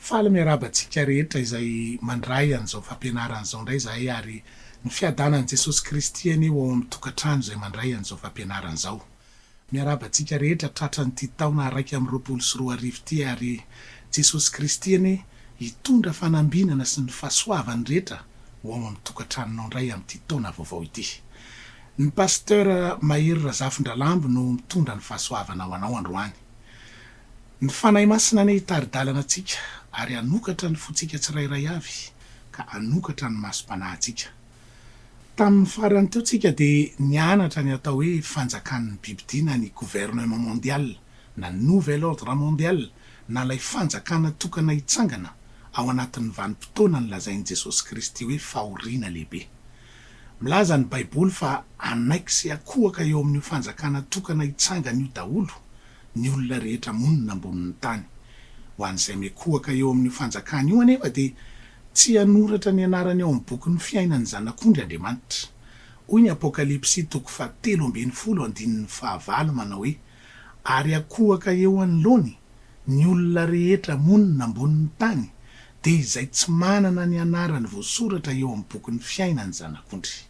Faly miarabantsika rehetra izay mandray an'izao fampianaran'izao indray zahay ary ny fiadanan'i Jesosy Kristy eny eo amin'ny tokantrano izay mandray an'izao fampianaran'izao. Miarabantsika rehetra tratran'ity taona 2024 ity ary Jesosy Kristy eny hitondra fanambinana sy ny fahasoavany rehetra ho ao amin'ny tokantranonao indray amin'ity taona vaovao ity. Ny pasteur Mahery Razafindralambo no mitondra ny fahasoavana ho anao androany. Ny fanahy masina ny hitari-dalana antsika ary anokatra ny fotsika tsirairay avy ka anokatra ny masom-panahintsika. Tamin'ny farany teo tsika dia nianatra ny atao hoe fanjakan'ny Bibidina ny gouvernement mondial na nouvel ordre mondial na ilay fanjakana tokana hitsangana ao anatin'ny vanim-potoana ny lazain'i Jesosy Kristy hoe fahoriana lehibe. Milaza ny Baiboly fa anaiky sy akohaka eo amin'io fanjakana tokana hitsangana io daholo ny olona rehetra monina ambonin'ny tany. Ho an'izay miakohaka eo amin'io fanjakana io anefa dia tsy hanoratra ny anarany ao amin'ny bokin'ny fiainan'ny zanak'ondry Andriamanitra. Hoy ny Apokalipsy 3:10-9 manao hoe ary akohaka eo anoloany ny olona rehetra monina ambonin'ny tany dia izay tsy manana ny anarany voasoratra eo amin'ny bokin'ny fiainan'ny zanak'ondry.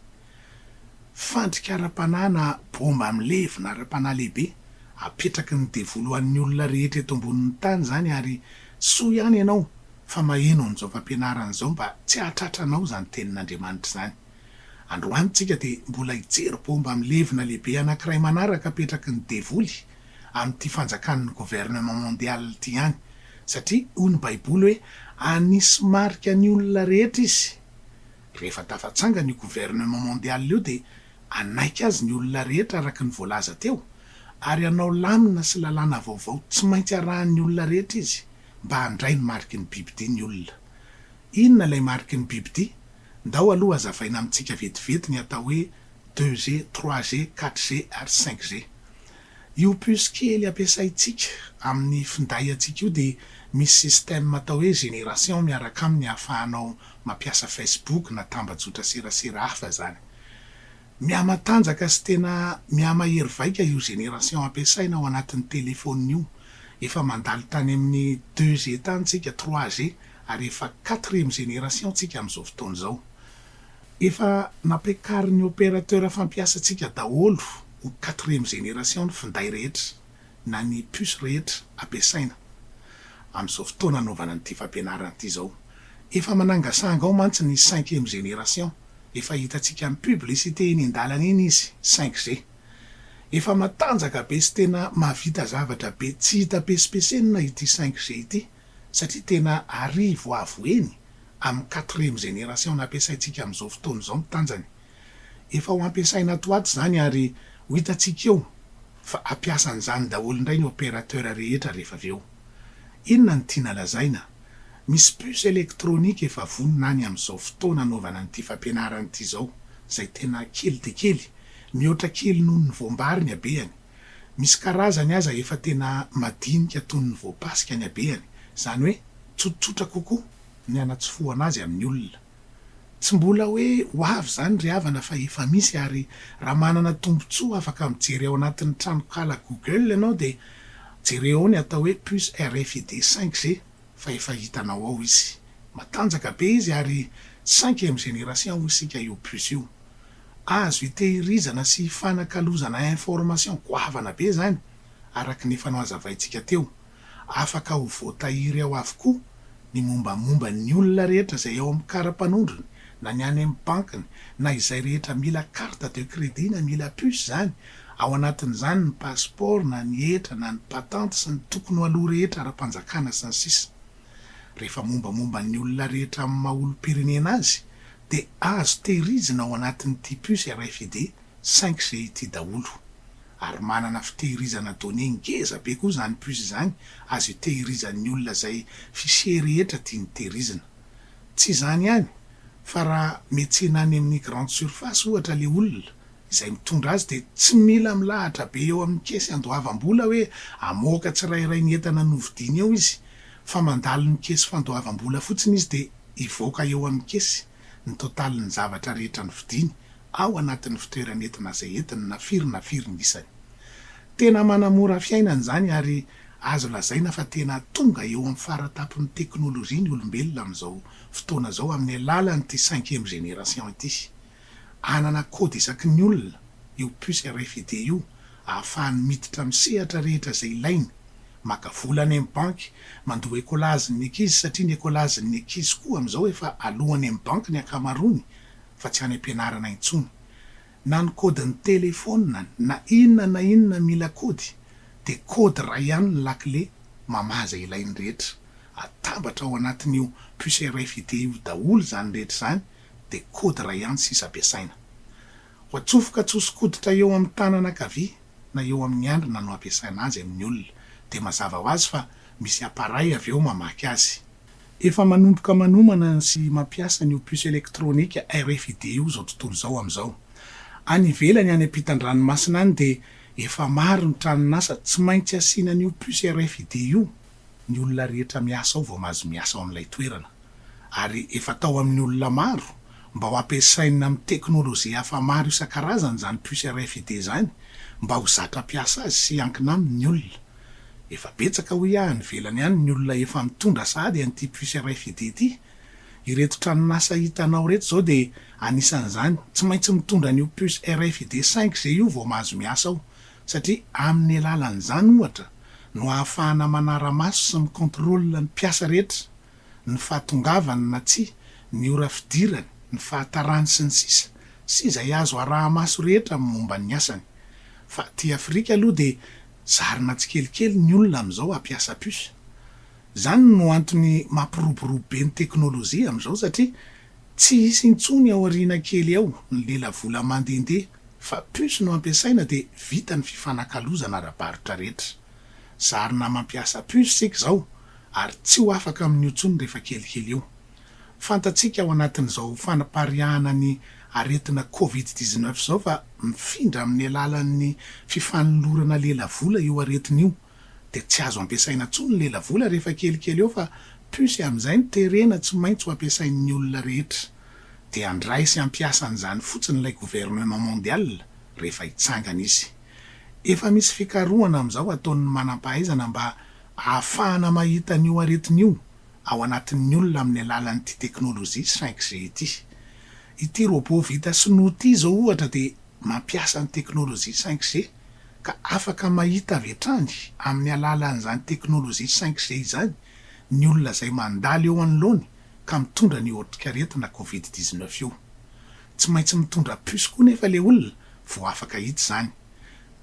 Fandrika ara-panahy na bomba amilevy na ara-panahy lehibe apetraky ny devoloan'ny olona rehetra eto ambonin'ny tany zany ary soa ihany ianao fa maheno an'izao fampianaran'izao mba tsy hahatratranao zany tenin'Andriamanitra zany. Androany tsika dia mbola hijery bomba amilevy na lehibe anankiray manaraka apetraky ny devoly amin'ity fanjakan'ny gouvernement mondial ity ihany satria hoy ny Baiboly hoe anisy marika ny olona rehetra izy. Rehefa tafatsanga ny gouvernement mondial io dia anaiky azy ny olona rehetra araka ny voalaza teo ary anao lamina sy lalàna vaovao tsy maintsy arahan'ny olona rehetra izy mba handray ny mariky ny Bibidi ny olona. Inona ilay mariky ny Bibidi? Ndao aloha azavaina amintsika vetivety ny atao hoe 2G, 3G, 4G ary 5G. Io puce kely ampiasaintsika amin'ny finday antsika io dia misy système atao hoe génération miaraka aminy ahafahanao mampiasa Facebook na tambajotra serasera hafa zany. Miamatanjaka sy tena miamahery vaika io génération ampiasaina ao anatin'ny telefônina io. Efa mandalo tany amin'ny 2G tany tsika, 3G ary efa 4e génération tsika amin'izao fotoana izao. Efa nampekarin'ny opérateur fampiasa tsika daholo ho 4e génération ny finday rehetra na ny puce rehetra ampiasaina amin'izao fotoana anaovana an'ity fampianarana ity izao. Efa manangasanga ao mantsy ny 5e génération. Efa hitantsika amin'ny publicité eny an-dalana eny izy 5G. Efa matanjaka be sy tena mahavita zavatra be tsy hita pesipesenina ity 5G ity satria tena arivo avo eny amin'ny 4e génération nampiasaintsika amin'izao fotoana izao mitanjany. Efa ho ampiasaina toato zany ary ho hitantsika eo fa ampiasan'izany daholo indray ny opérateur rehetra rehefa avy eo. Inona ny tiana lazaina? Misy puce électronique efa vonona any amin'izao fotoana anaovana an'ity fampianarana ity izao izay tena kely dia kely, mihoatra kely noho ny voambary ny habeany. Misy karazany aza efa tena madinika toy ny voapasika ny habeany, zany hoe tsotsotra kokoa ny anatsofoana azy amin'ny olona. Tsy mbola hoe ho avy zany ry havana fa efa misy ary raha manana tombontsoa afaka mijery ao anatin'ny tranokala Google ianao dia jereo ny atao hoe puce RFID 5G fa efa hitanao ao izy. Matanjaka be izy ary 5e génération isika io puce io. Azo hitehirizana sy fanakalozana information goavana be zany araka ny efa nazavaintsika teo. Afaka ho voatahiry ao avokoa ny mombamomba ny olona rehetra izay ao amin'ny kara-panondrony na ny any amin'ny bankiny na izay rehetra mila carte de crédit na mila puce zany. Ao anatin'izany ny passeport na ny hetra na ny patente sy ny tokony ho aloha rehetra ara-panjakana sy ny sisa. Rehefa mombamomba ny olona rehetra amin'ny maha-olom-pirenena azy dia azo tehirizina ao anatin'ity puce RFID 5G ity daholo. Ary manana fitehirizana données ngeza be koa zany puce zany, azo tehirizan'ny olona izay fichier rehetra tiany tehirizina. Tsy zany ihany fa raha metsena any amin'ny grande surface ohatra le olona izay mitondra azy dia tsy mila milahatra be eo amin'ny kesy andoavam-bola hoe amoaka tsirairay ny entana novidiany eo izy, fa mandalo ny kesy fandoavam-bola fotsiny izy dia ivoaka eo amin'ny kesy ny totalin'ny zavatra rehetra ny vidiny ao anatin'ny fitoeran'entana izay entiny na firy ny isany. Tena manamora fiainana zany ary azo lazaina fa tena tonga eo amin'ny faratapon'ny teknôlôjia ny olombelona amin'izao fotoana zao amin'ny alalan'ny ty 5e génération ity. Anana kody isaky ny olona io puce RFID io ahafahany miditra amin'ny sehatra rehetra zay ilainy, maka vola any amin'ny banky, mandoa écolage-ny ankizy satria ny écolage-ny ankizy koa amin'izao efa alohany amin'ny banky ny akamarony fa tsy any am-pianarana intsony. Na ny kôdin'ny telefônina na inona mila kody de kôdy ray ihany ny lakile mamaza ilainy rehetra, atambatra ao anatin'io puce RFID io daholo zany rehetra zany de kôdy ray ihany sisa ampiasaina. Ho atsofoka atsosokoditra eo amin'ny tanana ankavia na eo amin'ny andrina no ampiasaina azy amin'ny olona de mazava ho azy fa misy appareil avy eo mamaky azy. Efa manomboka manomana sy mampiasa ny puce électronique RFID io zao tontolo zao amin'izao. Any ivelany any ampitan-dranomasina any de efa maro ny tranon-asa tsy maintsy asiana an'io puce RFID io ny olona rehetra miasa ao vao mahazo miasa ao amin'ilay toerana, ary efa tao amin'ny olona maro mba ho ampiasaina amin'ny teknôlôjia hafa maro isan-karazany zany puce RFID zany mba ho zatra ampiasa azy sy ankina amin'ny olona. Efa betsaka ho ihany velany any ny olona efa mitondra sady an'ity puce RFID ity. Ireto tranon-asa hitanao reto zao de anisan'izany tsy maintsy mitondra an'io puce RFID 5G io vao mahazo miasa ao, satria amin'ny alalan'izany ohatra no ahafahana manara-maso sy mikontrôla ny mpiasa rehetra, ny fahatongavany na tsy, ny ora fidirany, ny fahatarany sy ny sisa, sy izay azo araha-maso rehetra amin'ny momba ny asany. Fa ty Afrika aloha de zarina tsikelikely ny olona amin'izao ampiasa puce. Zany no antony mampiroborobo be ny teknôlôjia amin'izao satria tsy hisy intsony ao aoriana kely ao ny lela vola mandehandeha fa puce no ampiasaina de vita ny fifanakalozana ara-barotra rehetra. Zarina mampiasa puce sika zao ary tsy ho afaka amin'ny intsony rehefa kelikely eo. Fantatsika ao anatin'izao fanapariahana ny aretina COVID-19 zao fa mifindra amin'ny alalan'ny fifanolorana lela vola io aretina io de tsy azo ampiasaina tsony lela vola rehefa kelikely eo fa puce amin'izay ny terena tsy maintsy ho ampiasain'ny olona rehetra de andray sy ampiasan'izany fotsiny ilay gouvernement mondial rehefa hitsangana izy. Efa misy fikarohana amin'izao ataon'ny manam-pahaizana mba ahafahana mahita an'io aretina io ao anatin'ny olona amin'ny alalan'ity teknôlôjia 5G ity. Ity robot vita sinoa ity zao ohatra de mampiasa ny teknôlôjia 5G ka afaka mahita avy hatrany amin'ny alalan'izany teknôlôjia 5G zany ny olona zay mandalo eo anoloany ka mitondra ny otrikaretina COVID-19 io. Tsy maintsy mitondra puce koa nefa le olona vao afaka hita zany.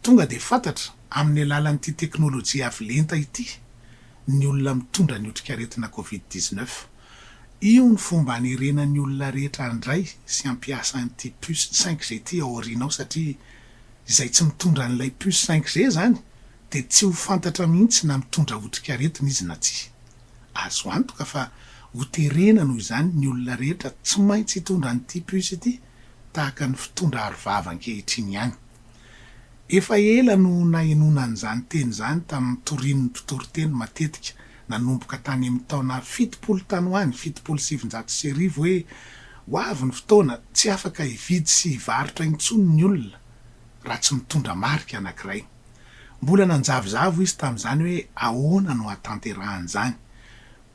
Tonga de fantatra amin'ny alalan'ity teknôlôjia avolenta ity ny olona mitondra ny otrikaretina COVID-19. Io ny fomba hanerenan'ny olona rehetra andray sy ampiasa an'ity puce 5G ity ao aorianao satria izay tsy mitondra n'ilay puce 5G zany de tsy ho fantatra mihitsy na mitondra otrikaretina izy na tsy. Azo antoka fa ho terena noho izany ny olona rehetra tsy maintsy hitondra an'ity puce ity tahaka ny fitondra arovava ankehitriny ihany. Efa ela no nahenona an'izany teny zany tamin'ny torin'ny mpitoriteny matetika nanomboka tany amin'ny taona 70 tany ho any 770 hoe ho avy ny fotoana tsy afaka hividy sy hivarotra intsony ny olona raha tsy mitondra marika anankiray. Mbola nanjavozavo izy tamin'izany hoe ahoana no hatanterahany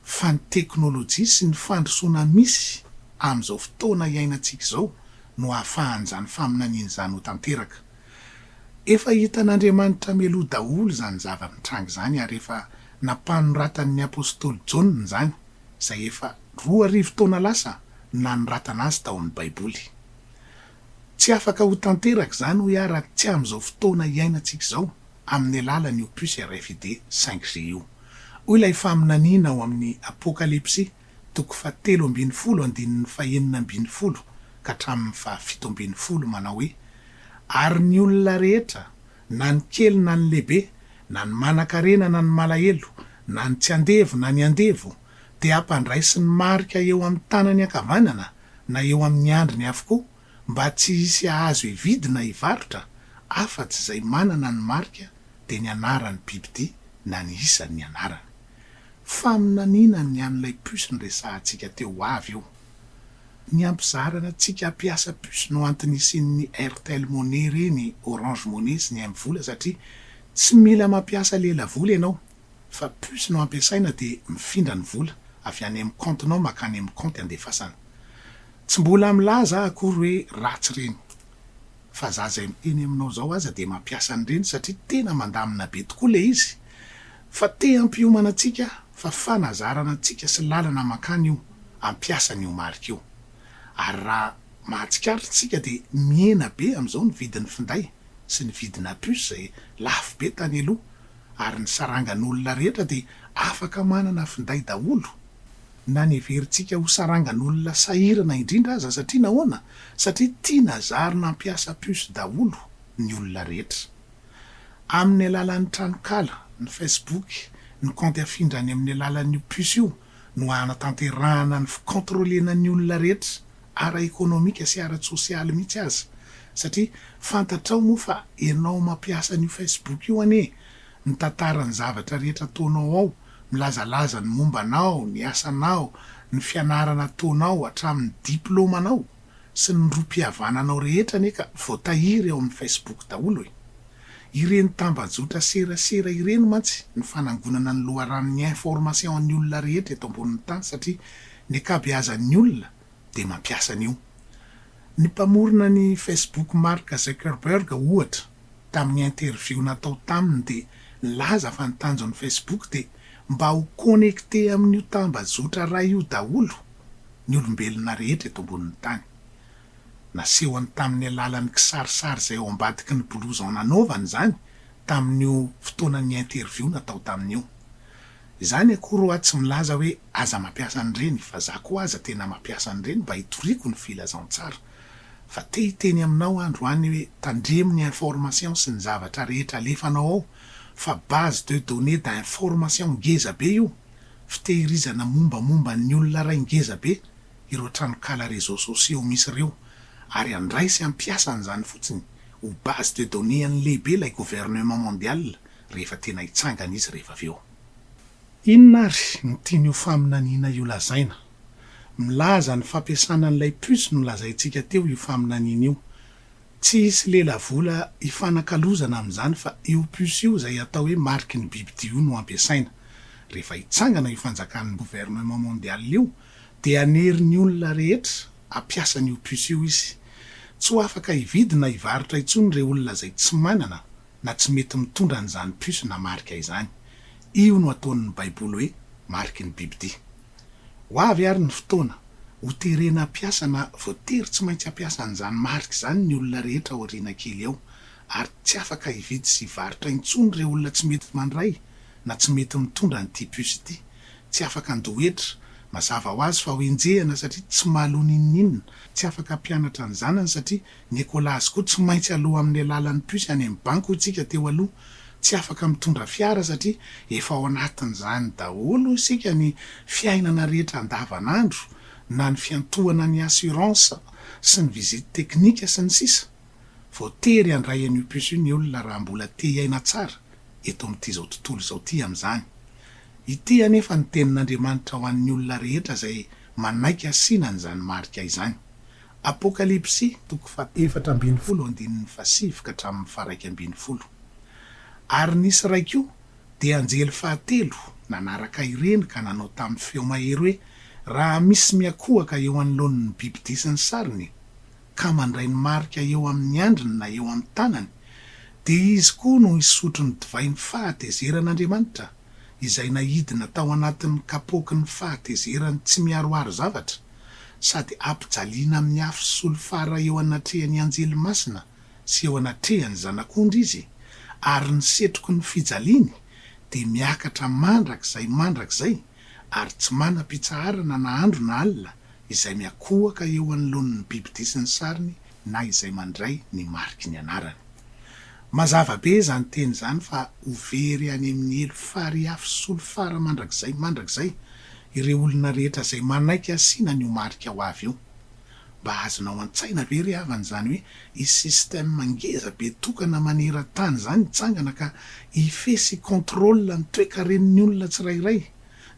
fa ny teknôlôjia sy ny fandrosoana misy amin'izao fotoana iainantsika zao no ahafahan'izany faminanian'izany ho tanteraka. Efa hitan'Andriamanitra meloa daholo zany zava-mitranga zany ary efa nampanoratan'ny apôstôly Jaona zany, izay efa 2 taona lasa nanoratana azy tao amin'ny Baiboly. Tsy afaka ho tanteraka zany ho iaraka tsy amin'izao fotoana iainantsika zao amin'ny alalan'io puce RFID 5G io. Hoy ilay faminaniana ao amin'ny Apokalipsy 3:12 ka hatramin'ny 7:10 manao hoe ary ny olona rehetra na ny kely na ny lehibe na ny manan-karena na ny malahelo na ny tsy andevo na ny andevo de ampandraisy ny marika eo amin'ny tanany ankavanana na eo amin'ny andriny avokoa mba tsy hisy ahazo hividy na hivarotra afa-tsy izay manana ny marika de ny anarany bibidy na ny isan'ny anarany. Faminaniana ny an'ilay puce nyresahantsika teo avy io. Ny ampizarana antsika ampiasa puce no antony isian'ny Airtel Money reny, Orange Money sy ny M-vola satria tsy mila mampiasa lela vola ianao fa plus no ampiasaina de mifindra ny vola avy any amin'ny compte-nao makany amin'ny compte andefasana. Tsy mbola milaza akory hoe ratsy reny, fa za zay miteny aminao zao aza de mampiasa an'ireny satria tena mandamina be tokoa le izy, fa te ampiomana antsika fa fanazarana antsika sy lalana makany io ampiasa an'io marika io. Ary raha mahatsikaritsika de miena be am'izao ny vidin'ny finday sy ny vidina puce zay lafo be tany aloha, ary ny sarangan'olona rehetra de afaka manana finday daholo. Na neverintsika ho sarangan'olona sahirana indrindra aza satria nahoana? Satria tiana zarina ampiasa puce daholo ny olona rehetra. Amin'ny alalan'ny tranokala, ny Facebook, ny compte afindrany amin'ny alalan'io puce io no anatanterahana ny fikontrôlena ny olona rehetra, ara-ekonomika sy ara-tsosialy mihitsy aza. Satria fantatrao moa fa ianao mampiasa ny Facebook io ane, ny tantaran'ny zavatra rehetra ataonao ao, milazalaza ny mombanao, ny asanao, ny fianarana ataonao hatramin'ny diplomanao sy ny rom-pihavananao rehetra neka voatahiry ao amin'ny Facebook daholo. Ireny tambajotra serasera ireny mantsy ny fanangonana ny loharan'ny information an'ny olona rehetra eto ambonin'ny tany, satria ny ankabeazan'ny olona de mampiasa an'io. Ny mpamorona ny Facebook Mark Zuckerberg ohatra tamin'ny interview natao taminy de laza fa ny tanjon'ny Facebook de mba ho connecté amin'io tambazotra ray io daholo ny olombelona rehetra eto ambonin'ny tany. Nasehony tamin'ny alalan'ny kisarisary zay ao ambadiky ny blouson nanaovany zany tamin'io fotoanan'ny interview natao tamin'io. Izany akory ho tsy milaza hoe aza mampiasa an'ireny, fa za koa aza tena mampiasa an'ireny mba hitoriako ny filazantsara. Fa te hiteny aminao androany hoe tandremo ny information sy ny zavatra rehetra alefanao ao, fa base de données d'information ngeza be io, fitehirizana mombamomba ny olona ray ngeza be, ireo tranokala réseaux sociaux misy ireo, ary andray sy ampiasa an'izany fotsiny ho base de données an'ny lehibe lay gouvernement mondial rehefa tena hitsangana izy rehefa avy eo. Inona ary ny tian'io faminaniana io lazaina? Milaza ny fampiasana an'ilay puce no lazaintsika teo io faminaniana io. Tsy hisy lela vola ifanakalozana amin'izany fa io puce io zay atao hoe marky ny bibidy io no ampiasaina. Rehefa hitsangana io fanjakan'ny gouvernement mondial io de anerin'ny olona rehetra ampiasa an'io puce io izy. Tsy ho afaka hividina hivarotra intsony ireo olona zay tsy manana na tsy mety mitondra an'izany puce na marika izany. Io no ataon'ny baiboly hoe marky ny bibidy. Ho avy ary ny fotoana ho terena ampiasa na voatery tsy maintsy ampiasa an'izany marika zany ny olona rehetra aoriana kely eo, ary tsy afaka hividy sy hivarotra intsony ireo olona tsy mety mandray na tsy mety mitondra an'ity puce ity. Tsy afaka andohetra mazava ho azy fa ho enjehana satria tsy mahaloa n'inona, tsy afaka ampianatra ny zanany satria ny ekolazy koa tsy maintsy aloha amin'ny alalan'ny puce any amin'ny banky hotsika teo aloha. Tsy afaka mitondra fiara satria efa ao anatin'izany daholo isika ny fiainana rehetra andavanandro, na ny fiantohana ny assurance sy ny visite teknika sy ny sisa. Voatery handray an'io puce io ny olona raha mbola te hiaina tsara eto amin'ity zao tontolo zao ty amin'izany. Ity anefa ny tenin'Andriamanitra ho an'ny olona rehetra zay manaiky asiana an'izany marika izany. Apokalipsy 4:7-10. Ary nisy raiky io de anjely fahatelo nanaraka ireny ka nanao tamin'ny feo mahery hoe raha misy miakohaka eo anoloan'ny bibidy sy ny sariny ka mandray ny marika eo amin'ny andriny na eo amin'ny tanany, de izy koa no hisotro ny divay ny fahatezeran'Andriamanitra izay nahidina tao anatin'ny kapoky ny fahatezerany tsy miaroaro zavatra, sady ampijaliana amin'ny afo sy solofara eo anatrehan'ny anjely masina sy eo anatrehan'ny zanak'ondry izy. Ary ny setroko ny fijaliany de miakatra mandrakizay ary tsy manam-pitsaharana na andro na alina izay miakohaka eo anoloan'ny bibidy sy ny sariny na izay mandray ny mariky ny anarany. Mazava be zany teny zany fa ho very any amin'ny elo fary afo sy solofara mandrakizay ireo olona rehetra zay manaiky asiana ny ho marika ho avy io. Mba azonao an-tsaina be ry havany zany hoe i système mangeza be tokana maneran-tany zany hitsangana ka hifesy contrôle ny toekaren'ny olona tsirairay,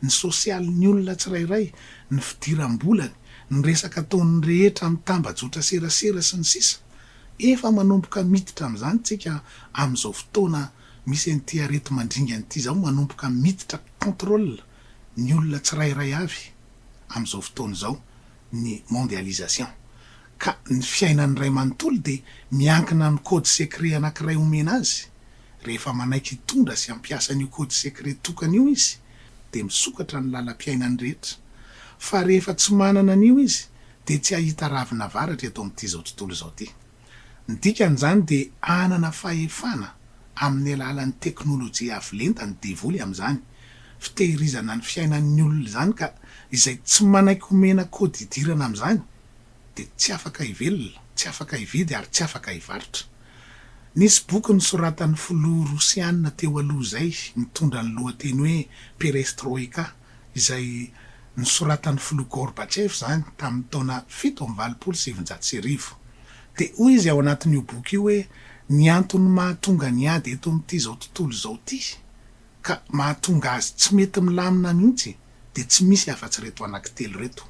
ny sosialin'ny olona tsirairay, ny fidiram-bolany, ny resaka ataon'ny rehetra amin'ny tambajotra serasera sy ny sisa. Efa manomboka miditra amin'izany tsika amin'izao fotoana misy an'ty areto mandringany ity zao manomboka miditra contrôle ny olona tsirairay avy am'izao fotoana zao ny mondialisation ka ny fiainany ray manontolo de miankina ny code secret anankiray omena azy rehefa manaiky hitondra sy ampiasa an'io code secret tokana io izy de misokatra ny lalam-piainany rehetra fa rehefa tsy manana an'io izy de tsy ahita ravina varatra eto amin'ity zao tontolo zao ty ny dikan'izany de anana fahefana amin'ny alalan'ny teknôlôjia avolenta ny devoly am'izany fitehirizana ny fiainan'ny olona zany ka izay tsy manaiky homena kody idirana am'izany de tsy afaka hivelona tsy afaka hividy ary tsy afaka hivarotra nisy boky nosoratan'ny filoha rosianina teo aloha zay mitondra ny lohateny hoe perestroika izay nosoratan'ny filoha Gorbatchev zany tamin'ny taona 1770 de hoy izy ao anatin'io boky io hoe ny antony mahatonga ny ady eto amin'ity zao tontolo zao ty ka mahatonga azy tsy mety milamina mihitsy de tsy misy afa-tsy reto anankitelo reto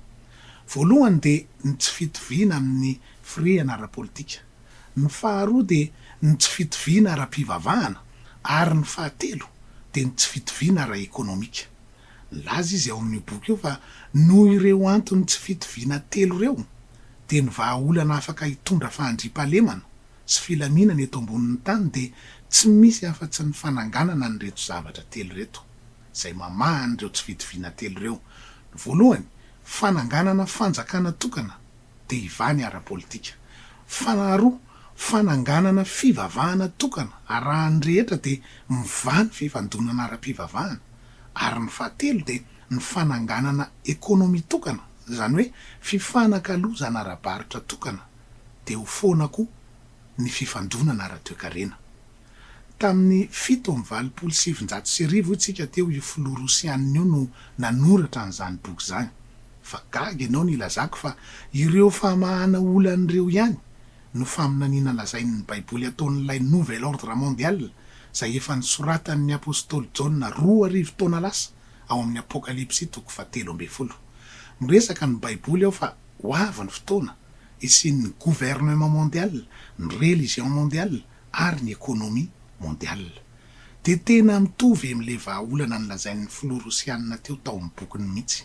voalohany de ny tsy fitoviana amin'ny firehana ara-politika ny faharoa de ny tsy fitoviana ara-pivavahana ary ny fahatelo de ny tsy fitoviana ara-ekonomika laza izy ao amin'ny boky io fa noho ireo antony tsy fitoviana telo reo de ny vahaolana afaka hitondra fahandriam-pahalemana sy filaminana eto ambonin'ny tany de tsy misy afa-tsy ny fananganana ny reto zavatra telo reto zay mamaha an'ireo tsy fitoviana telo reo voalohany fananganana fanjakana tokana de hivany ara-politika faharoa fananganana fivavahana tokana arahan'ny rehetra de mivany fifandonana ara-pivavahana ary ny fahatelo de ny fananganana ekonomi tokana zany hoe fifanakalozana ara-barotra tokana de ho foana koa ny fifandonana ara-toekarena tamin'ny 1770 tsika teo io filoha rosianina io no nanoratra an'izany boky zany fa gaga ianao nilazako fa ireo famahana olan'ireo ihany no faminaniana lazain'ny baiboly ataon'ilay nouvel ordre mondial zay efa nisoratan'ny apôstôly Jaona 2 taona lasa ao amin'ny apokalipsy 3:10 miresaka ny baiboly ao fa ho avy ny fotoana isian'ny gouvernement mondial ny religion mondial ary ny ekonomia mondial de tena mitovy am'le vahaolana ny lazain'ny filoha rosianina teo tao amin'ny bokiny mihitsy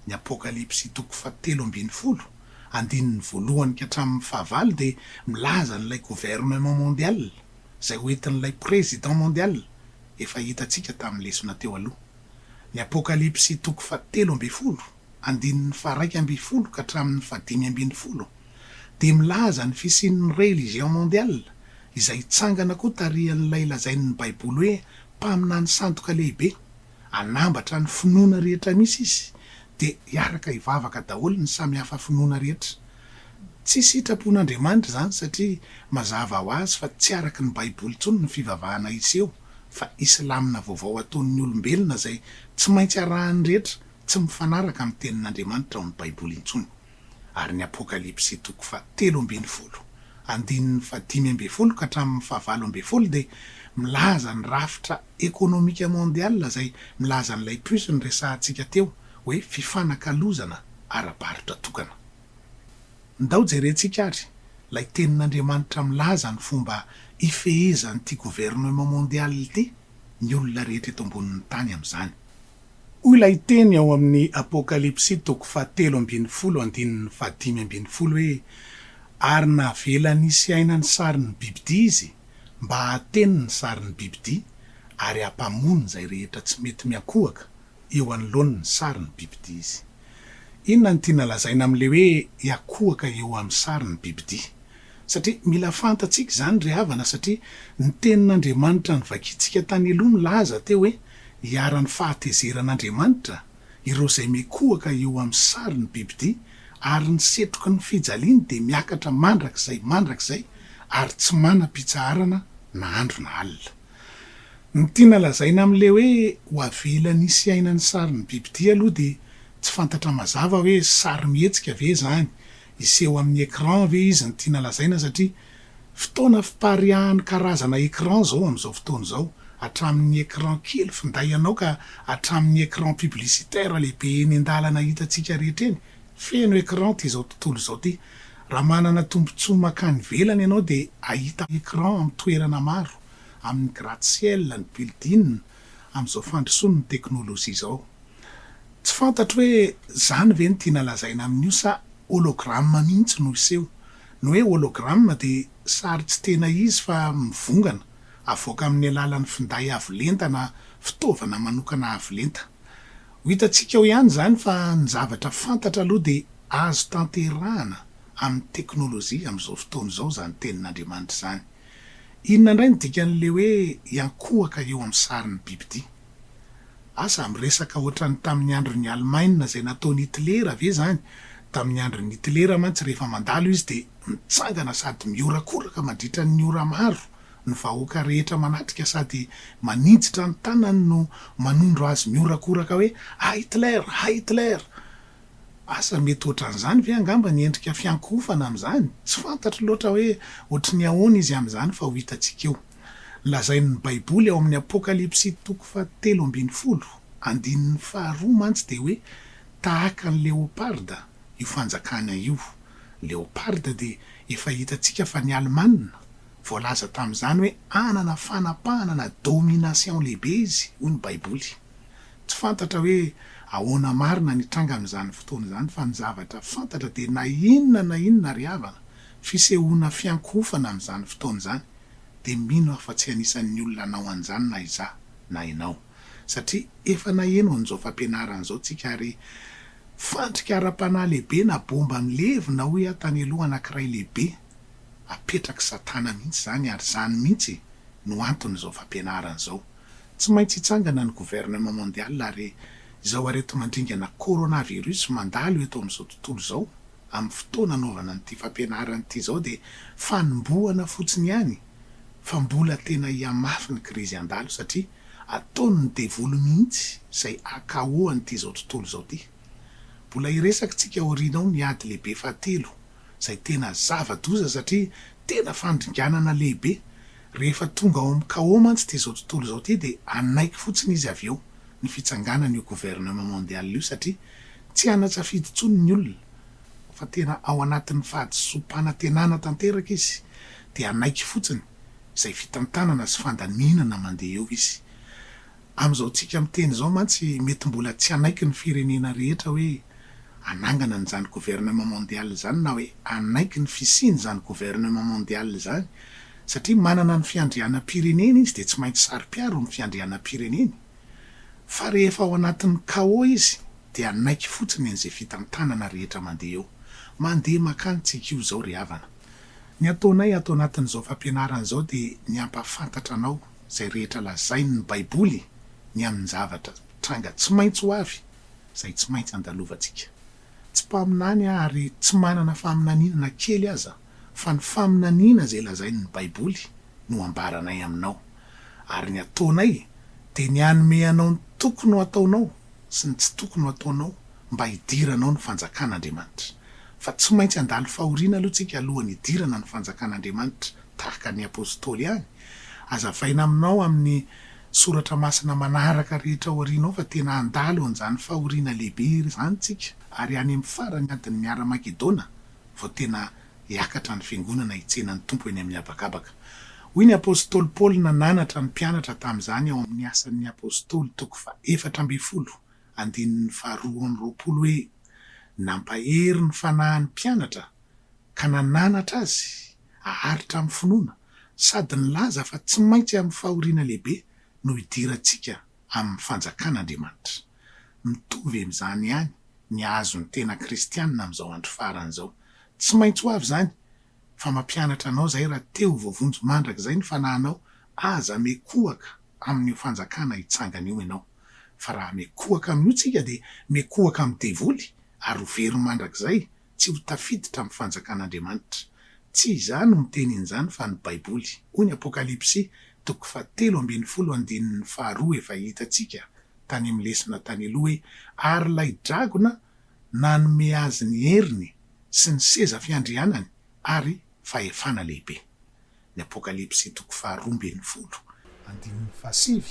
ny apokalipsy 3:10 andininy voalohany ka hatramin'ny fahavalo de milaza n'ilay gouvernement mondial zay hoentin'ilay président mondial efa hitantsika tamin'ny lesona teo aloha ny apokalipsy 3:10 andininy 1:12 ka hatramin'ny 5:10 de milaza ny fisian'ny religion mondial izay tsangana koa tarihan'ilay lazain'ny baiboly hoe mpaminany sandoka lehibe anambatra ny finoana rehetra misy izy de hiaraka hivavaka daholo ny samy hafa finoana rehetra tsy sitrapon'Andriamanitra zany satria mazava ho azy fa tsy araka ny baiboly tsony ny fivavahana iseho fa islamina vaovao ataon'ny olombelona zay tsy maintsy arahany rehetra tsy mifanaraka amin'ny tenin'Andriamanitra ao amin'ny baiboly intsony ary ny apokalipsy 3:13 andininy 5:10 ka hatramin'ny 9:20 de milaza ny rafitra ekonomika mondial zay milaza n'ilay puce ny resahantsika teo hoe fifanakalozana ara-barotra tokana ndao jerentsika ary lay tenin'Andriamanitra milaza ny fomba ifehezan'ity gouvernement mondial ity ny olona rehetra eto ambonin'ny tany am'izany hoy ilay teny ao amin'ny apokalipsy 3:13 andininy 5:10 hoe ary navela nisy aina ny sarin'ny bibidi izy mba hateny ny sarin'ny bibidi ary hampamony zay rehetra tsy mety miakohaka eo anoloany ny sarin'ny bibidi izy inona ny tiana lazaina am'le hoe hiakohaka eo amin'ny sarin'ny bibidi satria mila fantatsika zany ry havana satria ny tenin'Andriamanitra ny vakitsika tany aloha milaza teo hoe hiara-ny fahatezeran'Andriamanitra ireo zay mikohaka eo amin'ny sarin'ny bibidi ary ny setroka ny fijaliany de miakatra mandrakizay ary tsy manam-pitsaharana na andro na alina ny tiana lazaina am'le hoe ho avela nisy aina ny sarin'ny bibidi aloha de tsy fantatra mazava hoe sary mihetsika ve zany iseho amin'ny écran ve izy ny tiana lazaina satria fotoana fipariahany karazana écran zao am'izao fotoana zao hatramin'ny écran kely finday anao ka hatramin'ny écran publicitaire lehibe eny an-dalana hitantsika rehetra eny feno écran ty zao tontolo zao ty raha manana tombontsoa makany velany ianao de ahita écran amin'ny toerana maro amin'ny gratte-ciel ny building amin'izao fandrosoany ny teknôlôjia zao. Tsy fantatro hoe zany ve ny tiana lazaina amin'io sa hologramme mihitsy no iseho. No hoe hologramme dia sary tsy tena izy fa mivongana avoaka amin'ny alalan'ny finday avolenta na fitaovana manokana avolenta. Ho hitantsika ho ihany zany fa ny zavatra fantatra aloha dia azo tanterahana amin'ny teknôlôjia amin'izao fotoana izao zany tenin'Andriamanitra zany. Inona indray ny dikan'le hoe iankohaka eo amin'ny sarin'ny bibidia. Asa miresaka ohatrany tamin'ny andron'ny Alemaina izay nataony Hitlera ve zany. Tamin'ny andron'ny Hitlera mantsy rehefa mandalo izy dia mitsangana sady miorakoraka mandritra ny ora maro ny vahoaka rehetra manatrika sady maniditra ny tanany no manondro azy miorakoraka hoe Hitler, Hitler. Asa mety ohatran'izany ve angamba ny endrika fiankofana amin'izany. Tsy fantatro loatra hoe ohatry ny ahoana izy amin'izany fa ho hitantsika eo. Lazain'ny Baiboly ao amin'ny Apokalipsy 7:12 andininy 2 mantsy dia hoe tahaka ny leoparda io fanjakana io. Leoparda dia efa hitantsika fa ny Alemanina voalaza tamin'izany hoe anana fanapahana na domination lehibe izy hoy ny Baiboly. Tsy fantatra hoe ahoana marina ny tranga amin'izany fotoana izany fa ny zavatra fantatra dia na inona ry havana fisehoana fiankofana amin'izany fotoana izany dia mino afa tsy anisan'ny olona nao an'izany na izaho na ianao. Satria efa naheno an'izao fampianarana izao tsika ary fandrika ara-panahy lehibe na bomba milevina hoe tany aloha anankiray lehibe apetraka satana mihitsy zany ary zany mihitsy no anton'izao fampianarana izao. Tsy maintsy hitsangana ny gouvernement mondial ary izao areto mandringana coronavirus mandalo eto amin'izao tontolo izao amin'ny fotoana anaovana nyity fampianarana ity izao dia fanombohana fotsiny ihany fa mbola tena hiamafy ny krizy andalo satria ataony ny devolo mihitsy izay akahoan'ity izao tontolo izao ity. Mbola hiresaka tsika aoriana ao ny ady lehibe fahatelo izay tena zava-doza satria tena fandringanana lehibe. Rehefa tonga ao amin'ny kao mantsy ity izao tontolo izao ity dia anaiky fotsiny izy avy eo ny fitsanganana io gouvernement mondial io satria tsy hanatsafidy intsony ny olona fa tena ao anatin'ny fahadisom-panantenana tanteraka izy dia anaiky fotsiny izay fitantanana sy fandaminana mandeha eo izy. Amin'izao tsika miteny izao mantsy mety mbola tsy anaiky ny firenena rehetra hoe anangana n'izany gouvernement mondial zany na hoe anaiky ny fisiany zany gouvernement mondial zany satria manana ny fiandrianam-pirenena izy dia tsy maintsy saro-piaro ny fiandrianam-pireneny. Fa rehefa ao anatin'ny kao izy dia anaiky fotsiny an'izay fitantanana rehetra mandeha eo. Mandeha makany tsika io izao ry havana. Ny ataonay atao anatin'izao fampianarana izao dia ny ampafantatra anao izay rehetra lazainy ny Baiboly ny amin'ny zavatra tranga tsy maintsy ho avy izay tsy maintsy andalovantsika. Tsy mpaminany ary tsy manana faminaninana kely aza fa ny faminaniana izay lazainy ny Baiboly no ambaranay aminao. Ary ny ataonay dia ny hanome anao ny tokony ho ataonao sy ny tsy tokony ho ataonao mba hidiranao ny fanjakan'Andriamanitra. Fa tsy maintsy andalo fahoriana aloha tsika alohan'ny hidirana ny fanjakan'Andriamanitra tahaka ny apôstôly ihany. Azavaina aminao amin'ny soratra masina manaraka rehetra aorianao fa tena andalo an'izany fahoriana lehibe zany tsika. Ary any amin'ny farany adiny miara Makedona vao tena hiakatra ny fiangonana hitsenan'ny tompo eny amin'ny habakabaka. Hoy ny apôstôly Paoly nananatra ny mpianatra tamin'izany ao amin'ny asan'ny apôstôly 4:12 andininy 2:20 hoe nampahery ny fanahin'ny mpianatra ka nananatra azy aharitra amin'ny finoana sady nilaza fa tsy maintsy amin'ny fahoriana lehibe no hidirantsika amin'ny fanjakan'Andriamanitra. Mitovy amin'izany ihany ny azo ny tena kristianina amin'izao andro farany izao. Tsy maintsy ho avy zany fa mampianatra anao zay raha teo voavonjo mandraka izay ny fanahinao aza mekohaka amin'ny fanjakana hitsangana io ianao. Fa raha mekohaka amin'io tsika dia mekohaka amin'ny devoly ary ho very mandrakizay tsy ho tafiditra amin'ny fanjakan'Andriamanitra. Tsy izany no mitenin'izany fa ny Baiboly. Hoy ny Apokalipsy 7:12 efa hitantsika tany amin'ny lesona tany aloha hoe ary lay dragona nanome azy ny heriny sy ny seza fiandrianany ary fahefana lehibe. Ny Apokalipsy 2:20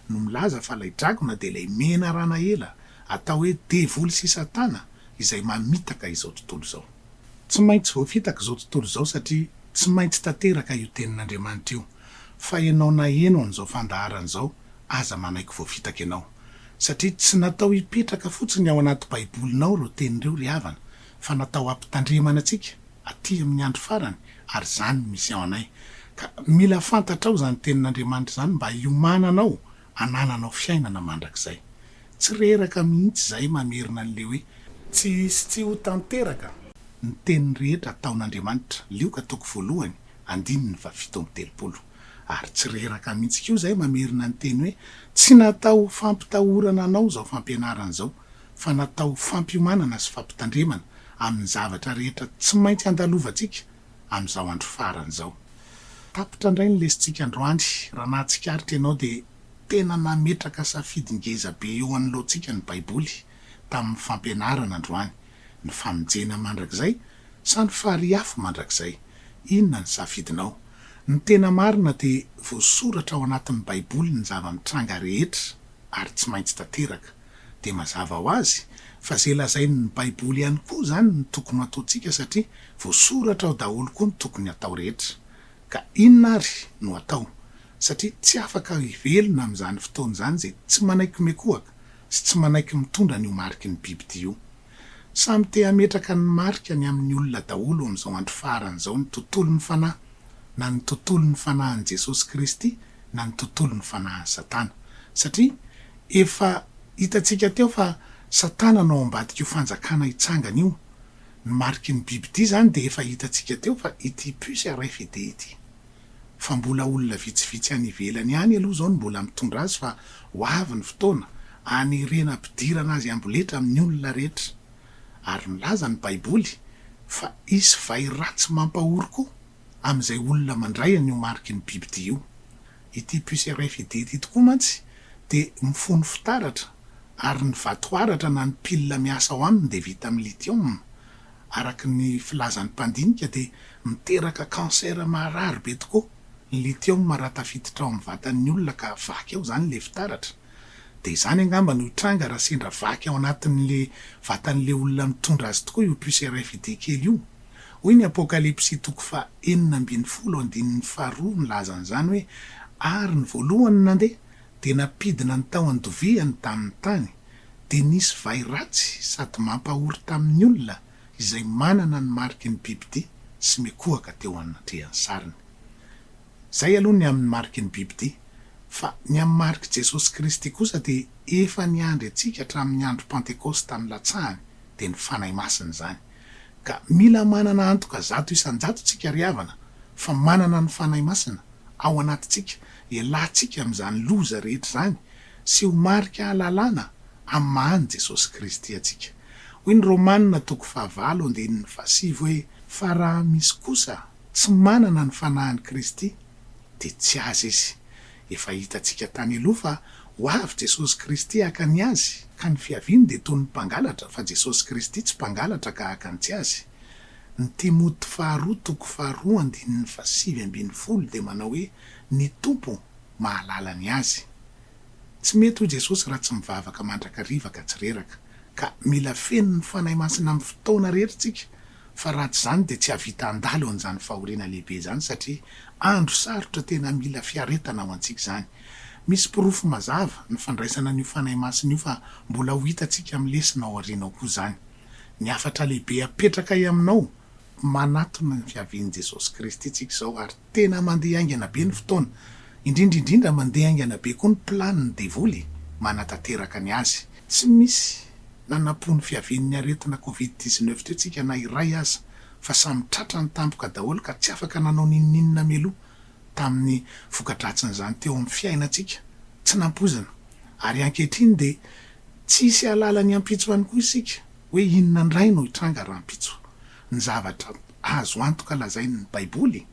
no milaza fa lay dragona dia lay mena rana ela atao hoe devoly sy satana izay mamitaka izao tontolo izao. Tsy maintsy voafitaka izao tontolo izao satria tsy maintsy tanteraka io tenin'Andriamanitra io. fa ianao na eno an'izao fandaharan'izao aza manaiky voavitaka ianao satria tsy natao hipetraka fotsiny ao anaty baibolinao reo tenin'ireo ry havana fa natao ampitandremana antsika aty amin'ny andro farany ary zany misy ao anay ka mila fantatrao zany tenin'Andriamanitra zany mba hiomananao anananao fiainana mandrakizay tsy reraka mihitsy zay mamerina an'le hoe tsy ho tanteraka ny teny rehetra ataon'Andriamanitra lioka toko voalohany 7:7 ary tsy reraka mihitsy kio zay mamerina ny teny hoe tsy natao fampitahorana anao zao fampianarana zao fa natao fampiomanana sy fampitandremana amin'ny zavatra rehetra tsy maintsy andalovantsika amin'izao andro farany zao. Tapitra indray ny lesintsika androany raha nahatsikaritra ianao de tena nametraka safidingeza be eo anoloantsika ny baiboly tamin'ny fampianarana androany ny famonjena mandrakizay sa ny fariafo mandrakizay inona ny safidinao. Ny tena marina de voasoratra ao anatin'ny baiboly ny zava-mitranga rehetra ary tsy maintsy tanteraka de mazava ho azy fa zay lazainy ny baiboly ihany koa zany ny tokony ataontsika satria voasoratra ao daholo koa ny tokony atao rehetra ka inona ary no atao satria tsy afaka hivelona amin'izany fotoana zany zay tsy manaiky mekohaka sy tsy manaiky mitondra ny ho mariky ny biby io. Samy te hametraka ny marika ny amin'ny olona daholo amin'izao andro faran'izao ny tontolo ny fanahy na ny tontolo ny fanahin'i Jesosy Kristy na ny tontolo ny fanahin'i Satana satria efa hitantsika teo fa Satana no ambadika io fanjakana hitsangana io ny mariky ny biby ity zany de efa hitantsika teo fa ity puce RFID ity fa mbola olona vitsivitsy any ivelany ihany aloha zao ny mbola mitondra azy fa ho avy ny fotoana anirena ampidirana azy amboletra amin'ny olona rehetra ary milaza ny baiboly fa isy vai ratsy mampahory koa amin'izay olona mandray an'io mariky ny biby ity io. Ity puce RFID ity tokoa mantsy de mifono fitaratra ary ny vatoaratra na ny pilina miasa ao aminy de vita amin'ny lithium araky ny filazan'ny mpandinika de miteraka kansera marary be tokoa ny lithium maratafiditra ao amin'ny vatan'ny olona ka vaky ao zany le fitaratra de izany angamba no hitranga raha sendra vaky ao anatin'le vatan'le olona mitondra azy tokoa io puce RFID kely io. Hoy ny Apokalipsy 4:9-2 milaza an'izany hoe ary ny voalohany nandeha de napidina ny tao andoviany tamin'ny tany de nisy vai ratsy sady mampahory tamin'ny olona izay manana ny mariky ny biby ity sy mekohaka teo anatrehan'ny sariny. Zay aloha ny amin'ny mariky ny biby ity fa ny amin'ny mariky Jesosy Kristy kosa de efa niandry antsika hatramin'ny andro Pentekosta amin'ny latsahany de ny fanahy masina zany ka mila manana antoka 100 tsika ry havana fa manana ny fanahy masina ao anatintsika ialatsika amin'izany loza rehetra zany sy ho marika halalana amin'ny mahany Jesosy Kristy atsika. Hoy ny Romanina 5:7 hoe fa raha misy kosa tsy manana ny fanahiny Kristy de tsy azy izy. Efa hitantsika tany aloha fa ho avy Jesosy Kristy haka ny azy ka ny fiaviany de toy ny mpangalatra fa Jesosy Kristy tsy mpangalatra ka haka ny tsy azy. Ny Timoty 2:7-7 de manao hoe ny tompo mahalala ny azy. Tsy mety ho Jesosy raha tsy mivavaka mandrakariva tsy reraka ka mila feno ny fanahy masina amin'ny fotoana rehetra tsika fa raha tsy zany de tsy havita andalo an'izany fahoriana lehibe zany satria andro sarotra tena mila fiaretana ao antsika zany. Misy pirofo mazava ny fandraisana an'io fanahy masina io fa mbola ho hitantsika amin'ny lesina ao aoriana koa zany. Ny afatra lehibe apetraka aminao manatona ny fiavian'i Jesosy Kristy tsika zao ary tena mandeha aingana be ny fotoana indrindra mandeha aingana be koa ny planiny devoly manatanteraka ny azy. Tsy misy nanapony fiavian'ny aretina COVID-19 teo tsika na iray aza fa samy tratra ny tampoka daholo ka tsy afaka nanao ninninna meloa tamin'ny vokadratsiny zany teo amin'ny fiainantsika tsy nampozana ary ankehitriny de tsisy alalany ampitso ihany koa isika hoe inona indray no hitranga raha ampitso. Ny zavatra azo antoka lazainy ny baiboly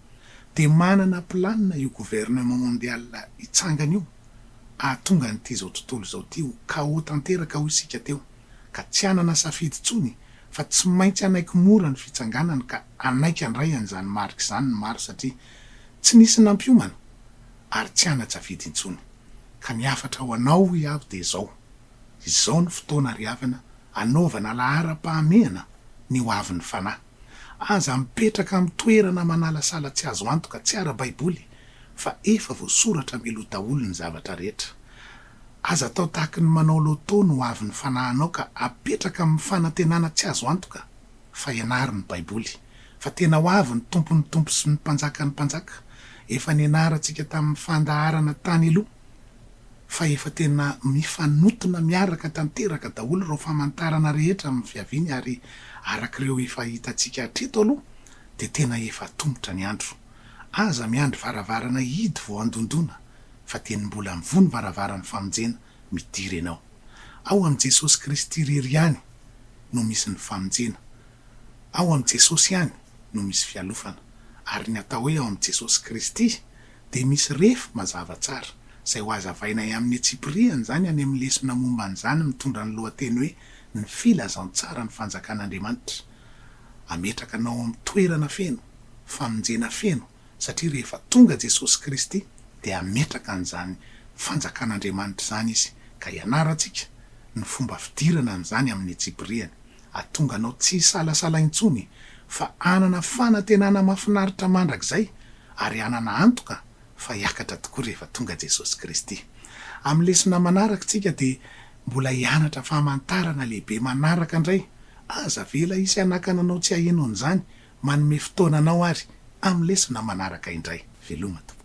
de manana planina io gouvernement mondial hitsangana io ahatonga nyty zao tontolo zao ty ho kao tanteraka ho isika teo ka tsy anana safidy tsony fa tsy maintsy anaiky mora ny fitsanganana ka anaiky andray an'izany mariky zany ny maro satria tsy nisy nampiomana ary tsy ana-tsafidy intsony ka ny afatra ho anao iavy de izao ny fotoana ry havana anaovana lahara-pahamehana ny ho avy ny fanahy aza mipetraka amin'ny toerana manala sala tsy azo antoka tsy ara-baiboly fa efa voasoratra milo daholo ny zavatra rehetra. Aza atao tahaka ny manao loto no avy ny fanahinao ka apetraka amin'ny fanantenana tsy azo antoka fa ianary ny baiboly, fa tena ho avy ny tompo sy ny mpanjaka ny mpanjaka. Efa nianarantsika tamin'ny fandaharana tany aloha fa efa tena mifanotona miaraka tanteraka daholo ireo famantarana rehetra amin'ny fiaviany, ary arak'ireo efa hitantsika hatreto aloha de tena efa tombotra ny andro. Aza miandry varavarana hidy vao andondona, fa teny mbola mivony varavaran'ny famonjena midiry ianao. Ao am' Jesosy Kristy irery ihany no misy ny famonjena, ao am' Jesosy ihany no misy fialofana, ary ny atao hoe ao am' Jesosy Kristy de misy refo mazava tsara zay ho azavainay amin'ny Tsipriany zany any amin'ny lesona momba an'izany mitondra ny lohateny hoe ny filazantsara ny fanjakan'Andriamanitra. Ametraka anao amin'ny toerana feno, famonjena feno, satria rehefa tonga Jesosy Kristy de ametraka an'izany fanjakan'Andriamanitra zany izy, ka ianarantsika ny fomba fidirana an'izany amin'ny Tsipriany. Atonga anao tsy salasala intsony, fa anana fanantenana mahafinaritra mandrakizay, ary anana antoka fa hiakatra tokoa rehefa tonga Jesosy Kristy. Amin'ny lesona manaraka tsika de mbola hianatra famantarana lehibe manaraka indray. Aza vela isy anakana anao tsy aheno an'izany, manome fotoana anao ary amin'ny lesona manaraka indray. Veloma tokoa.